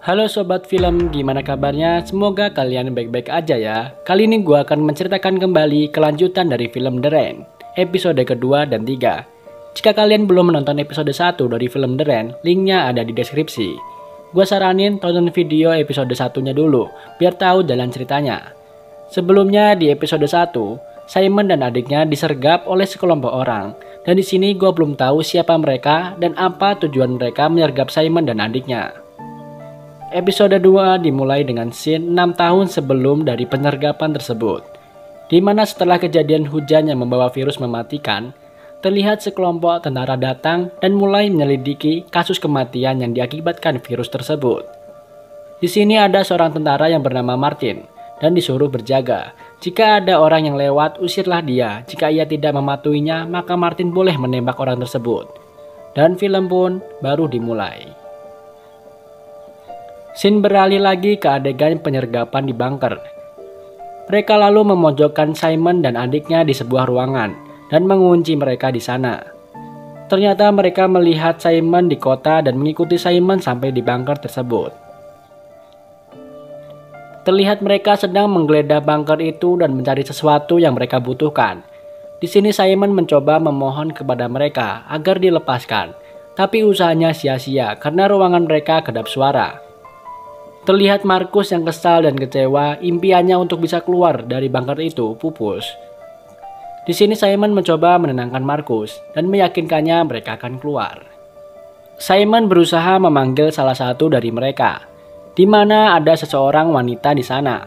Halo Sobat Film, gimana kabarnya? Semoga kalian baik-baik aja ya. Kali ini gue akan menceritakan kembali kelanjutan dari film The Rain, episode kedua dan 3. Jika kalian belum menonton episode 1 dari film The Rain, linknya ada di deskripsi. Gue saranin tonton video episode 1-nya dulu, biar tahu jalan ceritanya. Sebelumnya di episode 1, Simon dan adiknya disergap oleh sekelompok orang. Dan di sini gue belum tahu siapa mereka dan apa tujuan mereka menyergap Simon dan adiknya. Episode 2 dimulai dengan scene 6 tahun sebelum dari penyergapan tersebut, di mana setelah kejadian hujan yang membawa virus mematikan, terlihat sekelompok tentara datang dan mulai menyelidiki kasus kematian yang diakibatkan virus tersebut. Di sini ada seorang tentara yang bernama Martin dan disuruh berjaga. Jika ada orang yang lewat, usirlah dia. Jika ia tidak mematuhinya, maka Martin boleh menembak orang tersebut. Dan film pun baru dimulai. Scene beralih lagi ke adegan penyergapan di bunker. Mereka lalu memojokkan Simon dan adiknya di sebuah ruangan dan mengunci mereka di sana. Ternyata mereka melihat Simon di kota dan mengikuti Simon sampai di bunker tersebut. Terlihat mereka sedang menggeledah bunker itu dan mencari sesuatu yang mereka butuhkan. Di sini Simon mencoba memohon kepada mereka agar dilepaskan, tapi usahanya sia-sia karena ruangan mereka kedap suara. Terlihat Markus yang kesal dan kecewa, impiannya untuk bisa keluar dari bunker itu pupus. Di sini Simon mencoba menenangkan Markus dan meyakinkannya mereka akan keluar. Simon berusaha memanggil salah satu dari mereka, di mana ada seseorang wanita di sana.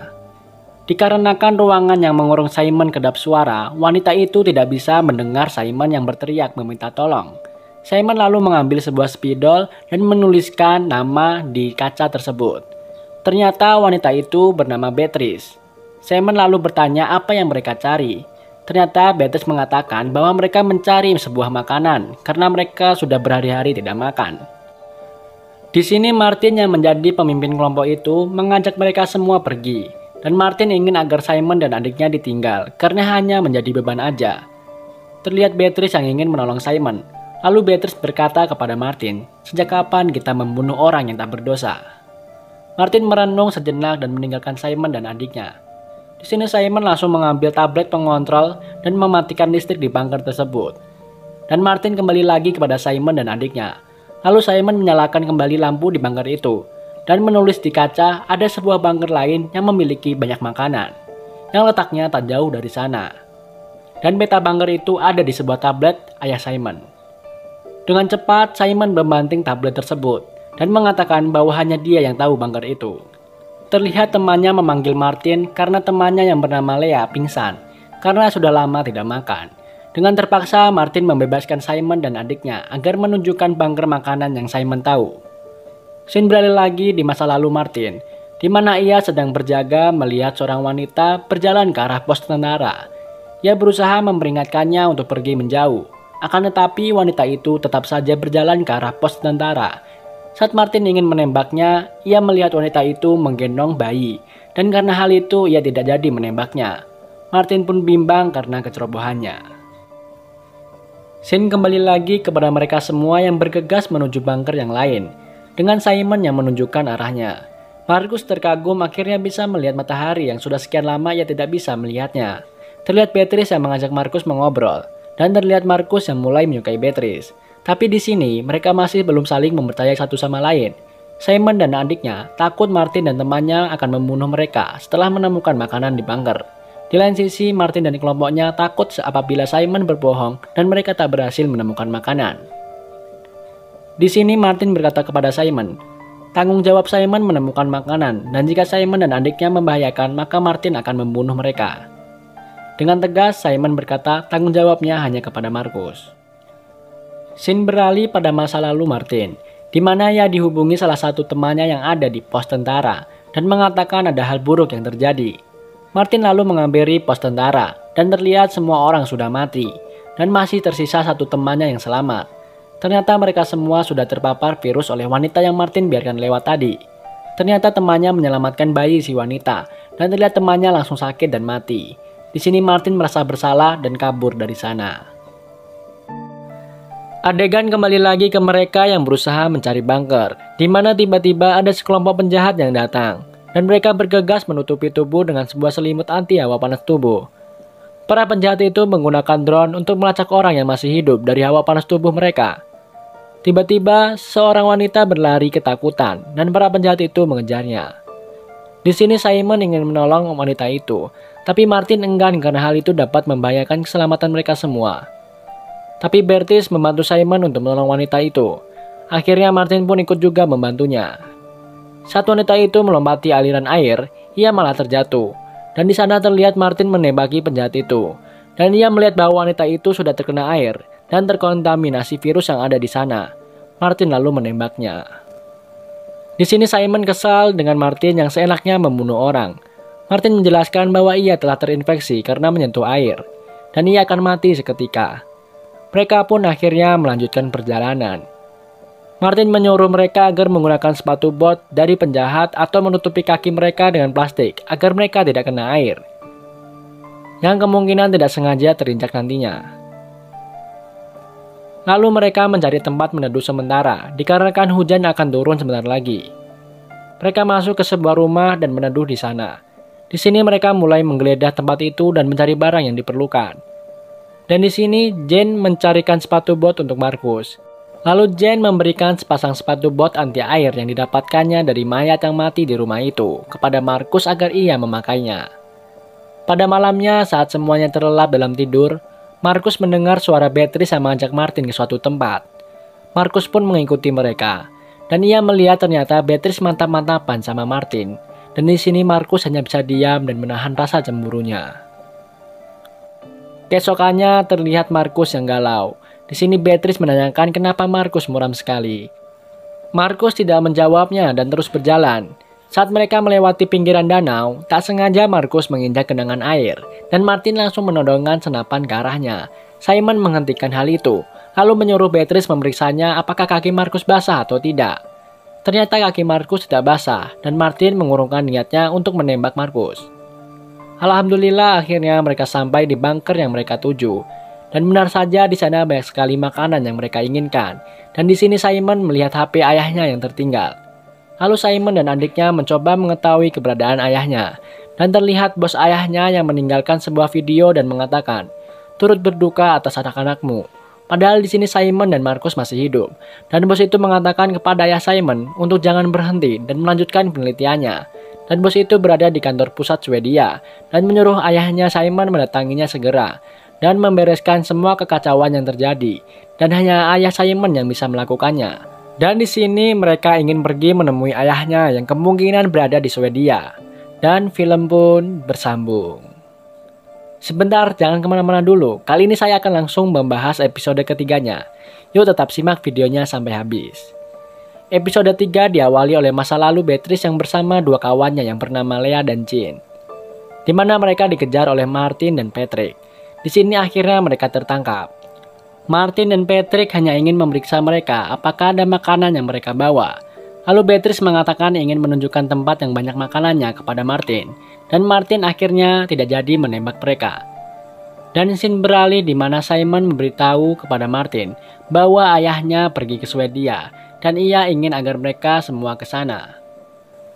Dikarenakan ruangan yang mengurung Simon kedap suara, wanita itu tidak bisa mendengar Simon yang berteriak meminta tolong. Simon lalu mengambil sebuah spidol dan menuliskan nama di kaca tersebut. Ternyata wanita itu bernama Beatrice. Simon lalu bertanya apa yang mereka cari. Ternyata Beatrice mengatakan bahwa mereka mencari sebuah makanan karena mereka sudah berhari-hari tidak makan. Di sini Martin yang menjadi pemimpin kelompok itu mengajak mereka semua pergi. Dan Martin ingin agar Simon dan adiknya ditinggal karena hanya menjadi beban aja. Terlihat Beatrice yang ingin menolong Simon. Lalu Beatrice berkata kepada Martin, "Sejak kapan kita membunuh orang yang tak berdosa?" Martin merenung sejenak dan meninggalkan Simon dan adiknya. Di sini Simon langsung mengambil tablet pengontrol dan mematikan listrik di bunker tersebut. Dan Martin kembali lagi kepada Simon dan adiknya. Lalu Simon menyalakan kembali lampu di bunker itu dan menulis di kaca ada sebuah bunker lain yang memiliki banyak makanan yang letaknya tak jauh dari sana. Dan peta bunker itu ada di sebuah tablet ayah Simon. Dengan cepat Simon membanting tablet tersebut dan mengatakan bahwa hanya dia yang tahu bunker itu. Terlihat temannya memanggil Martin karena temannya yang bernama Lea pingsan karena sudah lama tidak makan. Dengan terpaksa Martin membebaskan Simon dan adiknya agar menunjukkan bunker makanan yang Simon tahu. Scene beralih lagi di masa lalu Martin, di mana ia sedang berjaga melihat seorang wanita berjalan ke arah pos tentara. Ia berusaha memperingatkannya untuk pergi menjauh. Akan tetapi wanita itu tetap saja berjalan ke arah pos tentara. Saat Martin ingin menembaknya, ia melihat wanita itu menggendong bayi, dan karena hal itu ia tidak jadi menembaknya. Martin pun bimbang karena kecerobohannya. Scene kembali lagi kepada mereka semua yang bergegas menuju bunker yang lain, dengan Simon yang menunjukkan arahnya. Markus terkagum akhirnya bisa melihat matahari yang sudah sekian lama ia tidak bisa melihatnya. Terlihat Beatrice yang mengajak Markus mengobrol, dan terlihat Markus yang mulai menyukai Beatrice. Tapi di sini mereka masih belum saling mempercayai satu sama lain. Simon dan adiknya takut Martin dan temannya akan membunuh mereka setelah menemukan makanan di bunker. Di lain sisi Martin dan kelompoknya takut apabila Simon berbohong dan mereka tak berhasil menemukan makanan. Di sini Martin berkata kepada Simon, tanggung jawab Simon menemukan makanan dan jika Simon dan adiknya membahayakan maka Martin akan membunuh mereka. Dengan tegas Simon berkata tanggung jawabnya hanya kepada Markus. Scene beralih pada masa lalu Martin, di mana ia dihubungi salah satu temannya yang ada di pos tentara dan mengatakan ada hal buruk yang terjadi. Martin lalu menghampiri pos tentara dan terlihat semua orang sudah mati dan masih tersisa satu temannya yang selamat. Ternyata mereka semua sudah terpapar virus oleh wanita yang Martin biarkan lewat tadi. Ternyata temannya menyelamatkan bayi si wanita dan terlihat temannya langsung sakit dan mati. Di sini Martin merasa bersalah dan kabur dari sana. Adegan kembali lagi ke mereka yang berusaha mencari bunker, di mana tiba-tiba ada sekelompok penjahat yang datang, dan mereka bergegas menutupi tubuh dengan sebuah selimut anti hawa panas tubuh. Para penjahat itu menggunakan drone untuk melacak orang yang masih hidup dari hawa panas tubuh mereka. Tiba-tiba, seorang wanita berlari ketakutan, dan para penjahat itu mengejarnya. Di sini Simon ingin menolong wanita itu, tapi Martin enggan karena hal itu dapat membahayakan keselamatan mereka semua. Tapi Bertis membantu Simon untuk menolong wanita itu. Akhirnya Martin pun ikut juga membantunya. Saat wanita itu melompati aliran air, ia malah terjatuh. Dan di sana terlihat Martin menembaki penjahat itu. Dan ia melihat bahwa wanita itu sudah terkena air dan terkontaminasi virus yang ada di sana. Martin lalu menembaknya. Di sini Simon kesal dengan Martin yang seenaknya membunuh orang. Martin menjelaskan bahwa ia telah terinfeksi karena menyentuh air. Dan ia akan mati seketika. Mereka pun akhirnya melanjutkan perjalanan. Martin menyuruh mereka agar menggunakan sepatu bot dari penjahat atau menutupi kaki mereka dengan plastik agar mereka tidak kena air, yang kemungkinan tidak sengaja terinjak nantinya. Lalu mereka mencari tempat meneduh sementara dikarenakan hujan akan turun sebentar lagi. Mereka masuk ke sebuah rumah dan meneduh di sana. Di sini mereka mulai menggeledah tempat itu dan mencari barang yang diperlukan. Dan di sini Jane mencarikan sepatu bot untuk Markus. Lalu Jane memberikan sepasang sepatu bot anti air yang didapatkannya dari mayat yang mati di rumah itu kepada Markus agar ia memakainya. Pada malamnya saat semuanya terlelap dalam tidur, Markus mendengar suara Beatrice yang mengajak Martin ke suatu tempat. Markus pun mengikuti mereka, dan ia melihat ternyata Beatrice mantap-mantapan sama Martin. Dan di sini Markus hanya bisa diam dan menahan rasa cemburunya. Keesokannya terlihat Markus yang galau. Di sini Beatrice menanyakan kenapa Markus muram sekali. Markus tidak menjawabnya dan terus berjalan. Saat mereka melewati pinggiran danau, tak sengaja Markus menginjak genangan air dan Martin langsung menodongkan senapan ke arahnya. Simon menghentikan hal itu, lalu menyuruh Beatrice memeriksanya apakah kaki Markus basah atau tidak. Ternyata kaki Markus tidak basah dan Martin mengurungkan niatnya untuk menembak Markus. Alhamdulillah akhirnya mereka sampai di bunker yang mereka tuju. Dan benar saja di sana banyak sekali makanan yang mereka inginkan. Dan di sini Simon melihat HP ayahnya yang tertinggal. Lalu Simon dan adiknya mencoba mengetahui keberadaan ayahnya. Dan terlihat bos ayahnya yang meninggalkan sebuah video dan mengatakan, "Turut berduka atas anak-anakmu." Padahal di sini Simon dan Markus masih hidup. Dan bos itu mengatakan kepada ayah Simon untuk jangan berhenti dan melanjutkan penelitiannya. Dan bos itu berada di kantor pusat Swedia dan menyuruh ayahnya Simon mendatanginya segera dan membereskan semua kekacauan yang terjadi. Dan hanya ayah Simon yang bisa melakukannya. Dan di sini mereka ingin pergi menemui ayahnya yang kemungkinan berada di Swedia. Dan film pun bersambung. Sebentar, jangan kemana-mana dulu. Kali ini saya akan langsung membahas episode ketiganya. Yuk tetap simak videonya sampai habis. Episode 3 diawali oleh masa lalu Beatrice yang bersama dua kawannya yang bernama Lea dan Jane, di mana mereka dikejar oleh Martin dan Patrick. Di sini akhirnya mereka tertangkap. Martin dan Patrick hanya ingin memeriksa mereka apakah ada makanan yang mereka bawa. Lalu Beatrice mengatakan ingin menunjukkan tempat yang banyak makanannya kepada Martin, dan Martin akhirnya tidak jadi menembak mereka. Dan scene beralih di mana Simon memberitahu kepada Martin bahwa ayahnya pergi ke Swedia. Dan ia ingin agar mereka semua ke sana.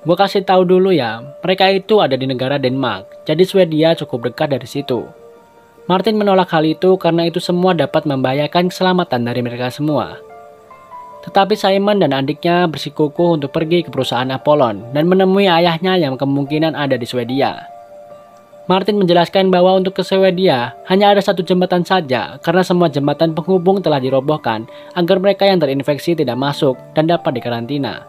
Gue kasih tahu dulu ya, mereka itu ada di negara Denmark, jadi Swedia cukup dekat dari situ. Martin menolak hal itu karena itu semua dapat membahayakan keselamatan dari mereka semua. Tetapi Simon dan adiknya bersikukuh untuk pergi ke perusahaan Apollon dan menemui ayahnya yang kemungkinan ada di Swedia. Martin menjelaskan bahwa untuk ke Swedia hanya ada satu jembatan saja karena semua jembatan penghubung telah dirobohkan agar mereka yang terinfeksi tidak masuk dan dapat dikarantina.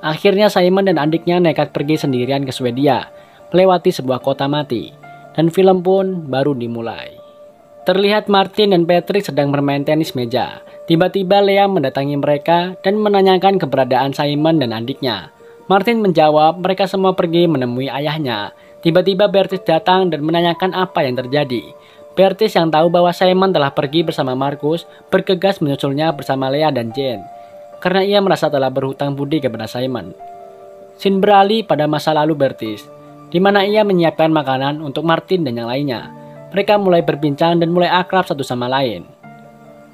Akhirnya Simon dan adiknya nekat pergi sendirian ke Swedia, melewati sebuah kota mati, dan film pun baru dimulai. Terlihat Martin dan Patrick sedang bermain tenis meja. Tiba-tiba Lea mendatangi mereka dan menanyakan keberadaan Simon dan adiknya. Martin menjawab mereka semua pergi menemui ayahnya. Tiba-tiba Beatrice datang dan menanyakan apa yang terjadi. Beatrice yang tahu bahwa Simon telah pergi bersama Markus bergegas menyusulnya bersama Lea dan Jane karena ia merasa telah berhutang budi kepada Simon. Scene beralih pada masa lalu Beatrice, di mana ia menyiapkan makanan untuk Martin dan yang lainnya. Mereka mulai berbincang dan mulai akrab satu sama lain.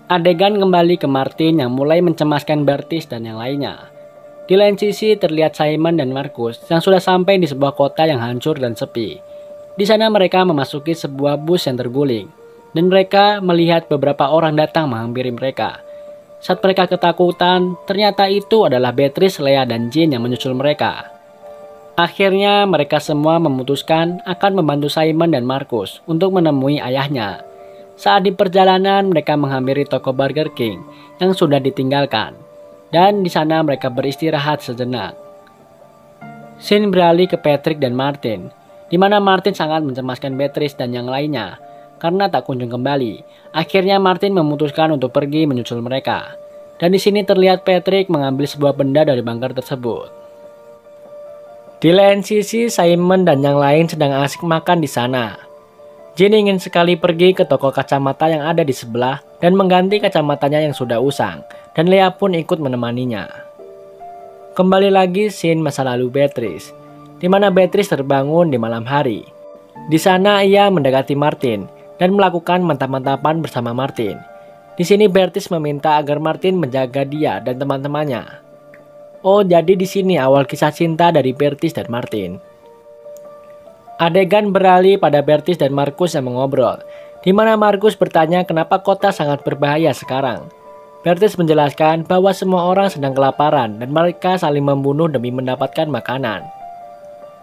Adegan kembali ke Martin yang mulai mencemaskan Bertis dan yang lainnya. Di lain sisi terlihat Simon dan Markus yang sudah sampai di sebuah kota yang hancur dan sepi. Di sana mereka memasuki sebuah bus yang terguling, dan mereka melihat beberapa orang datang menghampiri mereka. Saat mereka ketakutan, ternyata itu adalah Beatrice, Lea, dan Jean yang menyusul mereka. Akhirnya mereka semua memutuskan akan membantu Simon dan Markus untuk menemui ayahnya. Saat di perjalanan mereka menghampiri toko Burger King yang sudah ditinggalkan. Dan di sana mereka beristirahat sejenak. Scene beralih ke Patrick dan Martin, di mana Martin sangat mencemaskan Beatrice dan yang lainnya karena tak kunjung kembali. Akhirnya Martin memutuskan untuk pergi menyusul mereka. Dan di sini terlihat Patrick mengambil sebuah benda dari bunker tersebut. Di lain sisi Simon dan yang lain sedang asik makan di sana. Jean ingin sekali pergi ke toko kacamata yang ada di sebelah dan mengganti kacamatanya yang sudah usang, dan Lea pun ikut menemaninya. Kembali lagi scene masa lalu Beatrice, di mana Beatrice terbangun di malam hari. Di sana ia mendekati Martin dan melakukan mantap-mantapan bersama Martin. Di sini Beatrice meminta agar Martin menjaga dia dan teman-temannya. Oh, jadi di sini awal kisah cinta dari Beatrice dan Martin. Adegan beralih pada Beatrice dan Markus yang mengobrol, di mana Markus bertanya kenapa kota sangat berbahaya sekarang. Beatrice menjelaskan bahwa semua orang sedang kelaparan dan mereka saling membunuh demi mendapatkan makanan.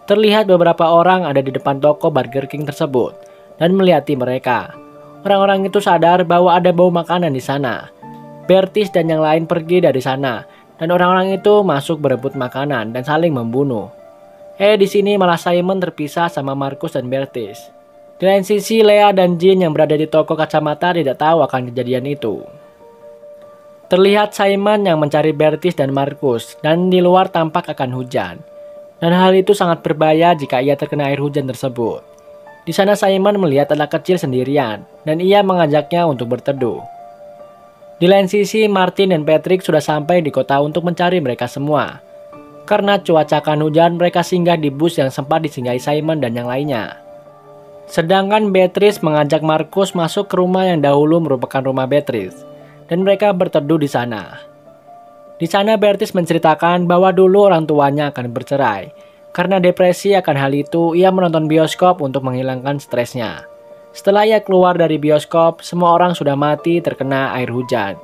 Terlihat beberapa orang ada di depan toko Burger King tersebut dan melihati mereka. Orang-orang itu sadar bahwa ada bau makanan di sana. Beatrice dan yang lain pergi dari sana dan orang-orang itu masuk berebut makanan dan saling membunuh. Di sini malah Simon terpisah sama Markus dan Beatrice. Di lain sisi Lea dan Jean yang berada di toko kacamata tidak tahu akan kejadian itu. Terlihat Simon yang mencari Beatrice dan Markus dan di luar tampak akan hujan. Dan hal itu sangat berbahaya jika ia terkena air hujan tersebut. Di sana Simon melihat anak kecil sendirian dan ia mengajaknya untuk berteduh. Di lain sisi Martin dan Patrick sudah sampai di kota untuk mencari mereka semua. Karena cuaca akan hujan, mereka singgah di bus yang sempat disinggahi Simon dan yang lainnya. Sedangkan Beatrice mengajak Markus masuk ke rumah yang dahulu merupakan rumah Beatrice, dan mereka berteduh di sana. Di sana Beatrice menceritakan bahwa dulu orang tuanya akan bercerai. Karena depresi akan hal itu, ia menonton bioskop untuk menghilangkan stresnya. Setelah ia keluar dari bioskop, semua orang sudah mati terkena air hujan.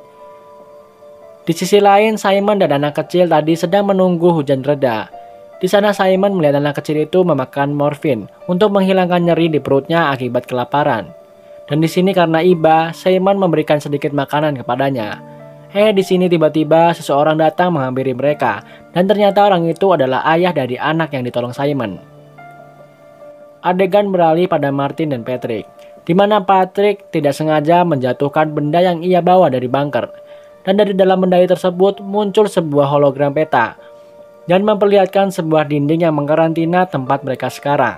Di sisi lain, Simon dan anak kecil tadi sedang menunggu hujan reda. Di sana Simon melihat anak kecil itu memakan morfin untuk menghilangkan nyeri di perutnya akibat kelaparan. Dan di sini karena iba, Simon memberikan sedikit makanan kepadanya. Di sini tiba-tiba seseorang datang menghampiri mereka, dan ternyata orang itu adalah ayah dari anak yang ditolong Simon. Adegan beralih pada Martin dan Patrick, di mana Patrick tidak sengaja menjatuhkan benda yang ia bawa dari bunker. Dan dari dalam benda tersebut muncul sebuah hologram peta dan memperlihatkan sebuah dinding yang mengkarantina tempat mereka sekarang.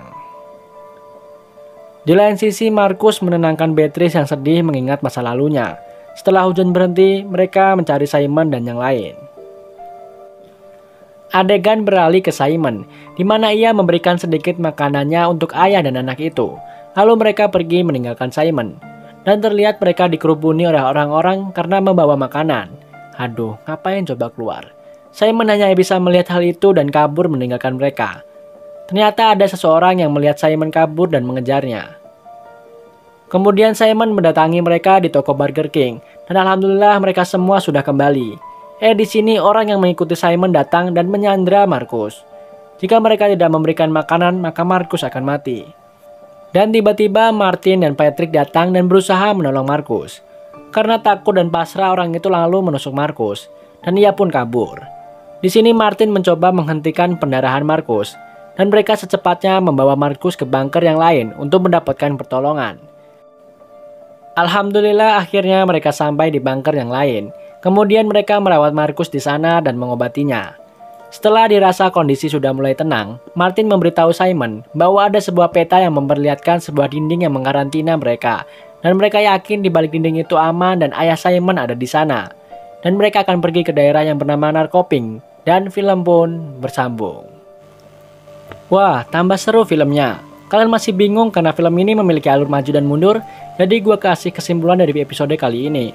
Di lain sisi Markus menenangkan Beatrice yang sedih mengingat masa lalunya. Setelah hujan berhenti, mereka mencari Simon dan yang lain. Adegan beralih ke Simon, di mana ia memberikan sedikit makanannya untuk ayah dan anak itu. Lalu mereka pergi meninggalkan Simon. Dan terlihat mereka dikerubuni oleh orang-orang karena membawa makanan. Aduh, ngapain coba keluar? Simon hanya bisa melihat hal itu dan kabur meninggalkan mereka. Ternyata ada seseorang yang melihat Simon kabur dan mengejarnya. Kemudian Simon mendatangi mereka di toko Burger King. Dan alhamdulillah mereka semua sudah kembali. Di sini orang yang mengikuti Simon datang dan menyandra Markus. Jika mereka tidak memberikan makanan, maka Markus akan mati. Dan tiba-tiba Martin dan Patrick datang dan berusaha menolong Markus. Karena takut dan pasrah, orang itu lalu menusuk Markus, dan ia pun kabur. Di sini Martin mencoba menghentikan pendarahan Markus, dan mereka secepatnya membawa Markus ke bunker yang lain untuk mendapatkan pertolongan. Alhamdulillah akhirnya mereka sampai di bunker yang lain. Kemudian mereka merawat Markus di sana dan mengobatinya. Setelah dirasa kondisi sudah mulai tenang, Martin memberitahu Simon bahwa ada sebuah peta yang memperlihatkan sebuah dinding yang mengkarantina mereka. Dan mereka yakin di balik dinding itu aman dan ayah Simon ada di sana. Dan mereka akan pergi ke daerah yang bernama Narkoping. Dan film pun bersambung. Wah, tambah seru filmnya. Kalian masih bingung karena film ini memiliki alur maju dan mundur? Jadi gue kasih kesimpulan dari episode kali ini.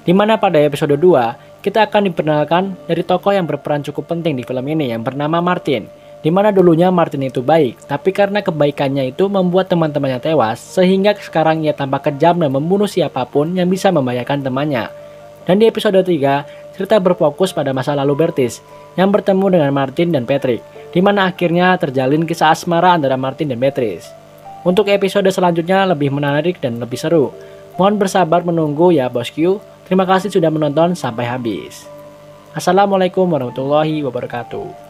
Dimana pada episode 2, kita akan diperkenalkan dari tokoh yang berperan cukup penting di film ini yang bernama Martin. Dimana dulunya Martin itu baik, tapi karena kebaikannya itu membuat teman-temannya tewas, sehingga sekarang ia tampak kejam dan membunuh siapapun yang bisa membahayakan temannya. Dan di episode 3, cerita berfokus pada masa lalu Bertis, yang bertemu dengan Martin dan Patrick, dimana akhirnya terjalin kisah asmara antara Martin dan Beatrice. Untuk episode selanjutnya lebih menarik dan lebih seru. Mohon bersabar menunggu ya bosku. Terima kasih sudah menonton sampai habis. Assalamualaikum warahmatullahi wabarakatuh.